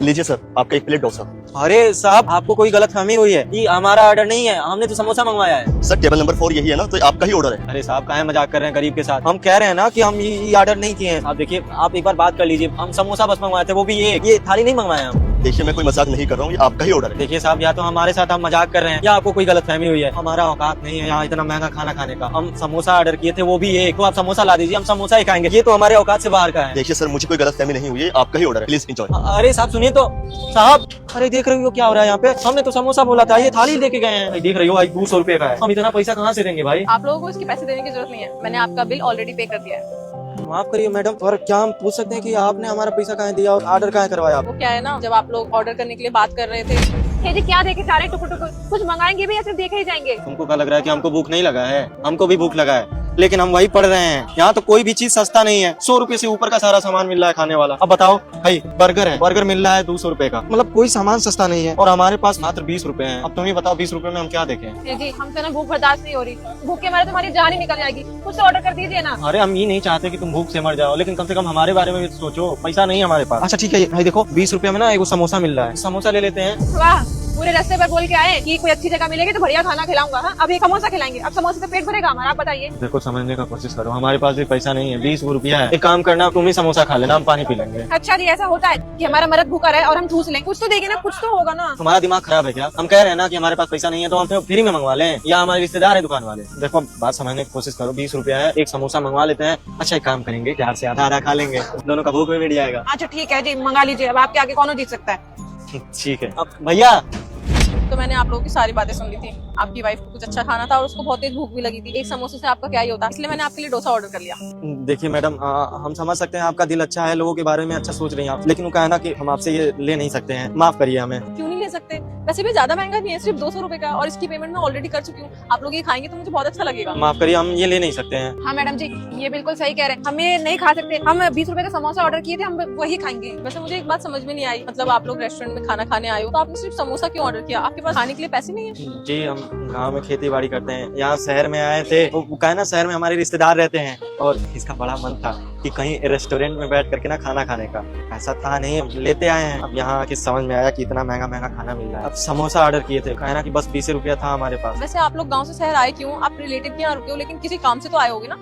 लीजिए सर, आपका 1 प्लेट डोसा। अरे साहब, आपको कोई गलतफहमी हुई है, ये हमारा ऑर्डर नहीं है, हमने तो समोसा मंगवाया है। सर टेबल नंबर 4 यही है ना, तो आपका ही ऑर्डर है। अरे साहब, काहे मजाक कर रहे हैं गरीब के साथ? हम कह रहे हैं ना कि हम ये ऑर्डर नहीं किए हैं। आप देखिए, आप एक बार बात कर लीजिए, हम समोसा बस मंगवाए थे, वो भी ये थाली नहीं मंगवाए हम। देखिए मैं कोई मजाक नहीं कर रहा हूँ, ये आपका ही ऑर्डर है। देखिए साहब, या तो हमारे साथ आप मजाक कर रहे हैं या आपको कोई गलतफहमी हुई है। हमारा औकात नहीं है यहाँ इतना महंगा खाना खाने का। हम समोसा ऑर्डर किए थे, वो भी एक, तो आप समोसा ला दीजिए, हम समोसा ही खाएंगे। ये तो हमारे औकात से बाहर का है। देखिए सर, मुझे कोई गलतफहमी नहीं हुई है, आपका ही ऑर्डर है, प्लीज एंजॉय। अरे साहब सुनिए तो, साहब अरे देख रही हो क्या हो रहा है यहाँ पे? हमने तो समोसा बोला था, ये थाली लेके गए हैं। देख रही हो भाई, 200 रुपए का है। हम इतना पैसा कहाँ से देंगे भाई? आप लोगों को इसके पैसे देने की जरूरत नहीं है, मैंने आपका बिल ऑलरेडी पे कर दिया है। माफ करिए मैडम, पर क्या हम पूछ सकते हैं कि आपने हमारा पैसा कहाँ दिया और ऑर्डर कहाँ करवाया आप? वो क्या है ना, जब आप लोग ऑर्डर करने के लिए बात कर रहे थे। हे जी, क्या देखे सारे टुकुर टुकुर, कुछ मंगाएंगे भी या सिर्फ देखे ही जाएंगे? तुमको क्या लग रहा है कि हमको भूख नहीं लगा है? हमको भी भूख लगा है, लेकिन हम वही पढ़ रहे हैं। यहाँ तो कोई भी चीज सस्ता नहीं है। 100 रुपए से ऊपर का सारा सामान मिल रहा है खाने वाला। अब बताओ भाई, बर्गर है, बर्गर मिल रहा है 200 रुपए का, मतलब कोई सामान सस्ता नहीं है। और हमारे पास मात्र 20 रुपए हैं। अब तुम ही बताओ, 20 रुपए में हम क्या देखें? हे जी, हमसे ना भूख बर्दाश्त नहीं हो रही, भूख के मारे तुम्हारी जान ही निकल जाएगी, कुछ तो ऑर्डर कर दीजिए ना। अरे हम ये नहीं चाहते कि तुम भूख से मर जाओ, लेकिन कम से कम हमारे बारे में भी सोचो। पैसा नहीं है हमारे पास। अच्छा ठीक है भाई, देखो 20 रुपए में ना एक समोसा मिल रहा है, समोसा ले लेते हैं। वाह, पूरे रास्ते पर बोल के आए कि कोई अच्छी जगह मिलेगी तो बढ़िया खाना खिलाऊंगा। हाँ, अब ये समोसा खिलाएंगे, अब समोसे से पेट भरेगा हमारा? आप बताइए। देखो समझने का कोशिश करो, हमारे पास भी पैसा नहीं है, 20 रुपया है। एक काम करना, तुम ही समोसा खा लेना, हम पानी पी लेंगे। अच्छा जी, ऐसा होता है कि हमारा मर्द भूखा रहे और हम ठूस लें? कुछ तो देंगे ना, कुछ तो होगा ना। तुम्हारा दिमाग खराब है क्या? हम कह रहे हैं ना कि हमारे पास पैसा नहीं है, तो हम फ्री में मंगवा लें, या हमारे रिश्तेदार है दुकान वाले। देखो बात समझने की कोशिश करो, 20 रुपया है, एक समोसा मंगवा लेते हैं। अच्छा एक काम करेंगे, प्यार से आधा आधा खा लेंगे, दोनों का भूख भी मिट जाएगा। अच्छा ठीक है जी, मंगा लीजिए, अब आपके आगे कौन जीत सकता है। ठीक है। अब भैया, तो मैंने आप लोगों की सारी बातें सुन ली थी। आपकी वाइफ को कुछ अच्छा खाना था और उसको बहुत तेज भूख भी लगी थी। एक समोसे से आपका क्या ही होता, इसलिए मैंने आपके लिए डोसा ऑर्डर कर लिया। देखिए मैडम, हम समझ सकते हैं आपका दिल अच्छा है, लोगों के बारे में अच्छा सोच रही हैं आप, लेकिन वो कहा ना कि हम आपसे ये ले नहीं सकते हैं, माफ करिए हमें। क्यों नहीं ले सकते? वैसे भी ज्यादा महंगा नहीं है, सिर्फ 200 रुपए का, और इसकी पेमेंट मैं ऑलरेडी कर चुकी हूँ। आप लोग ये खाएंगे तो मुझे बहुत अच्छा लगेगा। माफ करिए, हम ये ले नहीं सकते हैं। हाँ मैडम जी, ये बिल्कुल सही कह रहे हैं, हम ये नहीं खा सकते। हम 20 रुपए का समोसा ऑर्डर किए थे, हम वही खाएंगे। वैसे मुझे एक बात समझ में नहीं आई, मतलब आप लोग रेस्टोरेंट में खाना खाने आए हो, तो आपने सिर्फ समोसा क्यों ऑर्डर किया? आपके पास खाने के लिए पैसे नहीं है? जी, हम गांव में खेती बाड़ी करते हैं, यहाँ शहर में आए थे। वो कहा ना, शहर में हमारे रिश्तेदार रहते हैं, और इसका बड़ा मन था कि कहीं रेस्टोरेंट में बैठ करके ना खाना खाने का। ऐसा था नहीं, लेते आए हैं। अब यहाँ आके समझ में आया कि इतना महंगा महंगा खाना मिल रहा है। अब समोसा ऑर्डर किए थे, कहा ना कि बस 20 रुपया था हमारे पास। वैसे आप लोग गाँव से शहर आए क्यों? आप रिलेटिव के यहाँ रुके हो, लेकिन किसी काम से तो आए होगे ना?